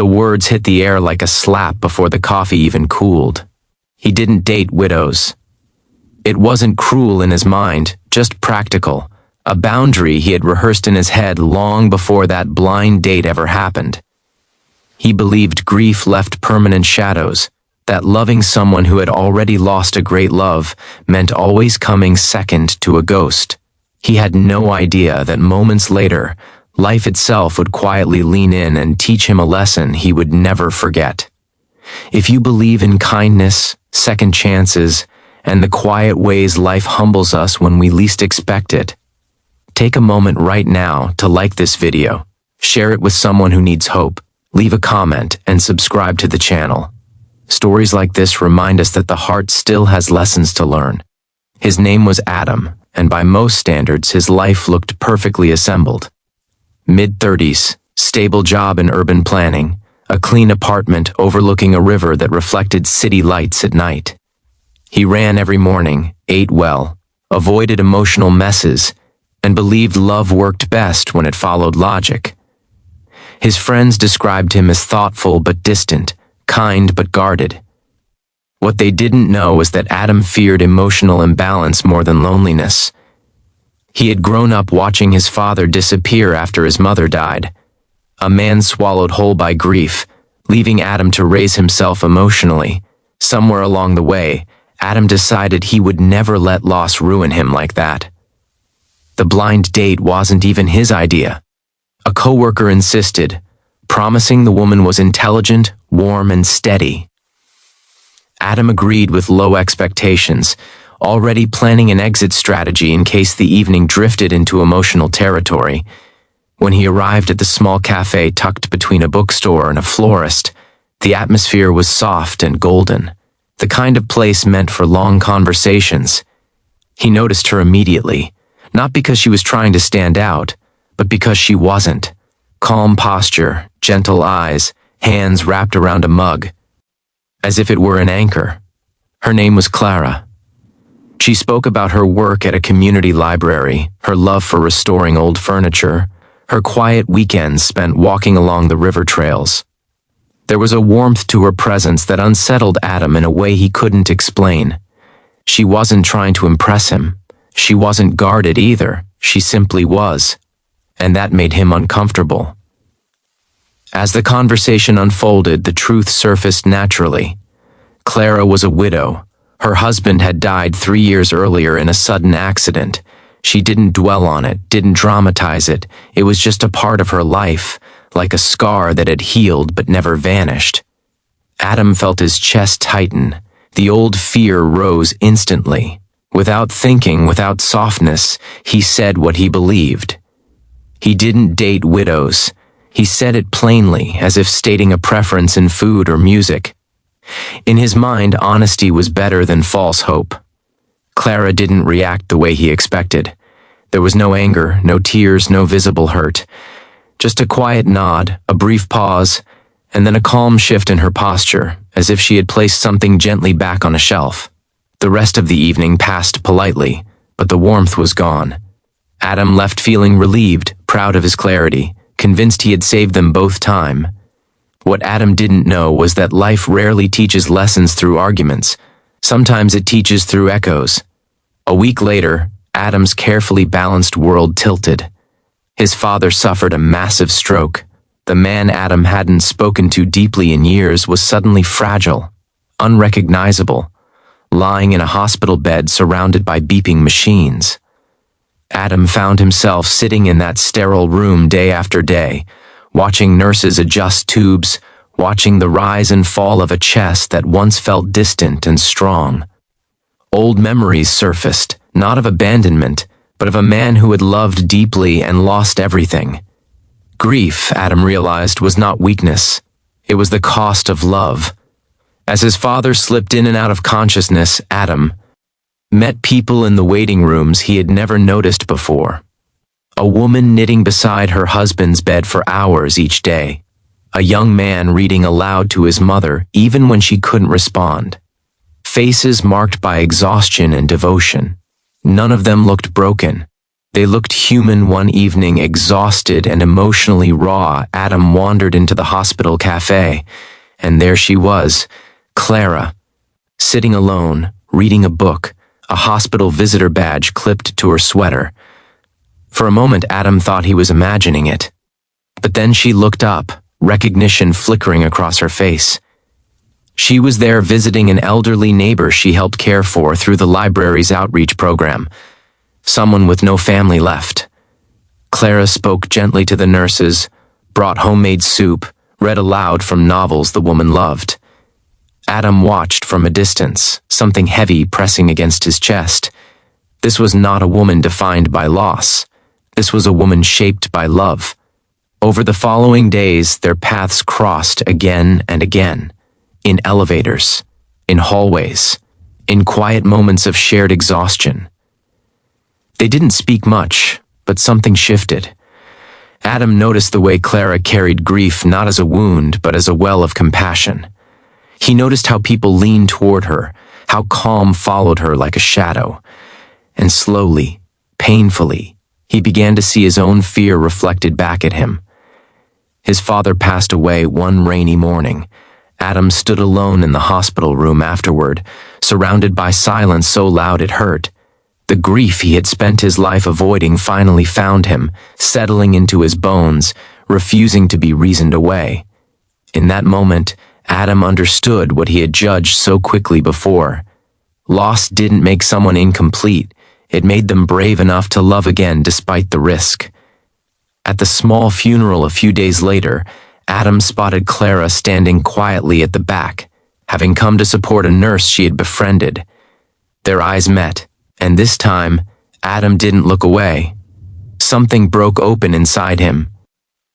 The words hit the air like a slap before the coffee even cooled. He didn't date widows. It wasn't cruel in his mind, just practical, a boundary he had rehearsed in his head long before that blind date ever happened. He believed grief left permanent shadows, that loving someone who had already lost a great love meant always coming second to a ghost. He had no idea that moments later, life itself would quietly lean in and teach him a lesson he would never forget. If you believe in kindness, second chances, and the quiet ways life humbles us when we least expect it, take a moment right now to like this video, share it with someone who needs hope, leave a comment, and subscribe to the channel. Stories like this remind us that the heart still has lessons to learn. His name was Adam, and by most standards, his life looked perfectly assembled. Mid-30s, stable job in urban planning, a clean apartment overlooking a river that reflected city lights at night. He ran every morning, ate well, avoided emotional messes, and believed love worked best when it followed logic. His friends described him as thoughtful but distant, kind but guarded. What they didn't know was that Adam feared emotional imbalance more than loneliness. He had grown up watching his father disappear after his mother died, a man swallowed whole by grief, leaving Adam to raise himself emotionally. Somewhere along the way, Adam decided he would never let loss ruin him like that. The blind date wasn't even his idea. A coworker insisted, promising the woman was intelligent, warm, and steady. Adam agreed with low expectations, already planning an exit strategy in case the evening drifted into emotional territory. When he arrived at the small cafe tucked between a bookstore and a florist, the atmosphere was soft and golden, the kind of place meant for long conversations. He noticed her immediately, not because she was trying to stand out, but because she wasn't. Calm posture, gentle eyes, hands wrapped around a mug, as if it were an anchor. Her name was Clara. She spoke about her work at a community library, her love for restoring old furniture, her quiet weekends spent walking along the river trails. There was a warmth to her presence that unsettled Adam in a way he couldn't explain. She wasn't trying to impress him. She wasn't guarded either. She simply was. And that made him uncomfortable. As the conversation unfolded, the truth surfaced naturally. Clara was a widow. Her husband had died 3 years earlier in a sudden accident. She didn't dwell on it, didn't dramatize it. It was just a part of her life, like a scar that had healed but never vanished. Adam felt his chest tighten. The old fear rose instantly. Without thinking, without softness, he said what he believed. He didn't date widows. He said it plainly, as if stating a preference in food or music. In his mind, honesty was better than false hope. Clara didn't react the way he expected. There was no anger, no tears, no visible hurt. Just a quiet nod, a brief pause, and then a calm shift in her posture, as if she had placed something gently back on a shelf. The rest of the evening passed politely, but the warmth was gone. Adam left feeling relieved, proud of his clarity, convinced he had saved them both time. What Adam didn't know was that life rarely teaches lessons through arguments. Sometimes it teaches through echoes. A week later, Adam's carefully balanced world tilted. His father suffered a massive stroke. The man Adam hadn't spoken to deeply in years was suddenly fragile, unrecognizable, lying in a hospital bed surrounded by beeping machines. Adam found himself sitting in that sterile room day after day, watching nurses adjust tubes, watching the rise and fall of a chest that once felt distant and strong. Old memories surfaced, not of abandonment, but of a man who had loved deeply and lost everything. Grief, Adam realized, was not weakness. It was the cost of love. As his father slipped in and out of consciousness, Adam met people in the waiting rooms he had never noticed before. A woman knitting beside her husband's bed for hours each day. A young man reading aloud to his mother even when she couldn't respond. Faces marked by exhaustion and devotion. None of them looked broken. They looked human one evening, exhausted and emotionally raw. Adam wandered into the hospital cafe, and there she was, Clara, sitting alone, reading a book, a hospital visitor badge clipped to her sweater. For a moment, Adam thought he was imagining it. But then she looked up, recognition flickering across her face. She was there visiting an elderly neighbor she helped care for through the library's outreach program, someone with no family left. Clara spoke gently to the nurses, brought homemade soup, read aloud from novels the woman loved. Adam watched from a distance, something heavy pressing against his chest. This was not a woman defined by loss. This was a woman shaped by love. Over the following days, their paths crossed again and again. In elevators, in hallways, in quiet moments of shared exhaustion. They didn't speak much, but something shifted. Adam noticed the way Clara carried grief not as a wound, but as a well of compassion. He noticed how people leaned toward her, how calm followed her like a shadow. And slowly, painfully, he began to see his own fear reflected back at him. His father passed away one rainy morning. Adam stood alone in the hospital room afterward, surrounded by silence so loud it hurt. The grief he had spent his life avoiding finally found him, settling into his bones, refusing to be reasoned away. In that moment, Adam understood what he had judged so quickly before. Loss didn't make someone incomplete. It made them brave enough to love again despite the risk. At the small funeral a few days later, Adam spotted Clara standing quietly at the back, having come to support a nurse she had befriended. Their eyes met, and this time, Adam didn't look away. Something broke open inside him.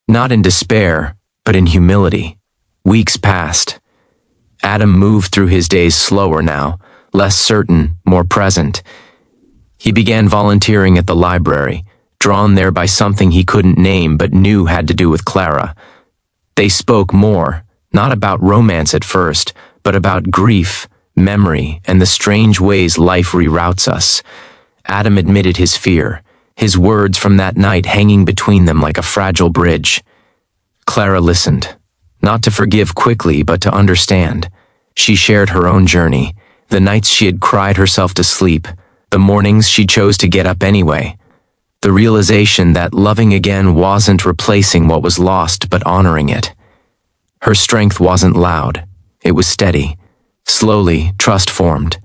Not in despair, but in humility. Weeks passed. Adam moved through his days slower now, less certain, more present. He began volunteering at the library, drawn there by something he couldn't name but knew had to do with Clara. They spoke more, not about romance at first, but about grief, memory, and the strange ways life reroutes us. Adam admitted his fear, his words from that night hanging between them like a fragile bridge. Clara listened. Not to forgive quickly, but to understand. She shared her own journey, the nights she had cried herself to sleep, the mornings she chose to get up anyway. The realization that loving again wasn't replacing what was lost, but honoring it. Her strength wasn't loud. It was steady. Slowly, trust formed.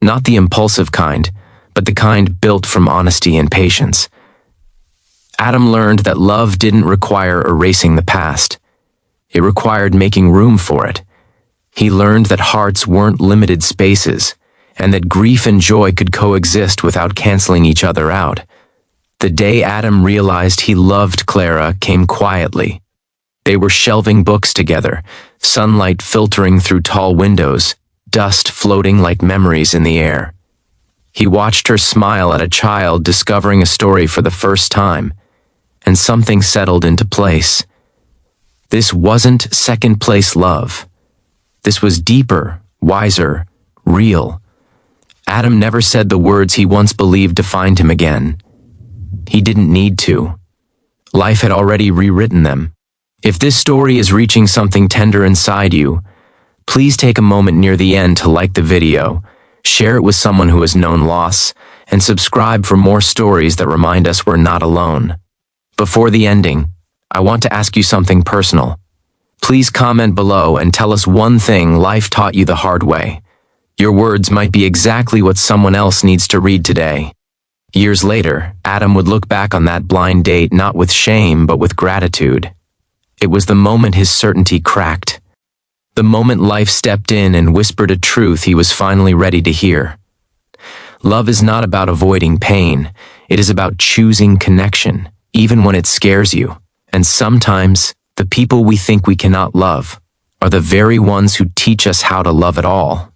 Not the impulsive kind, but the kind built from honesty and patience. Adam learned that love didn't require erasing the past. It required making room for it. He learned that hearts weren't limited spaces, and that grief and joy could coexist without canceling each other out. The day Adam realized he loved Clara came quietly. They were shelving books together, sunlight filtering through tall windows, dust floating like memories in the air. He watched her smile at a child discovering a story for the first time, and something settled into place. This wasn't second-place love. This was deeper, wiser, real. Adam never said the words he once believed defined him again. He didn't need to. Life had already rewritten them. If this story is reaching something tender inside you, please take a moment near the end to like the video, share it with someone who has known loss, and subscribe for more stories that remind us we're not alone. Before the ending, I want to ask you something personal. Please comment below and tell us one thing life taught you the hard way. Your words might be exactly what someone else needs to read today. Years later, Adam would look back on that blind date not with shame but with gratitude. It was the moment his certainty cracked. The moment life stepped in and whispered a truth he was finally ready to hear. Love is not about avoiding pain. It is about choosing connection, even when it scares you. And sometimes, the people we think we cannot love are the very ones who teach us how to love at all.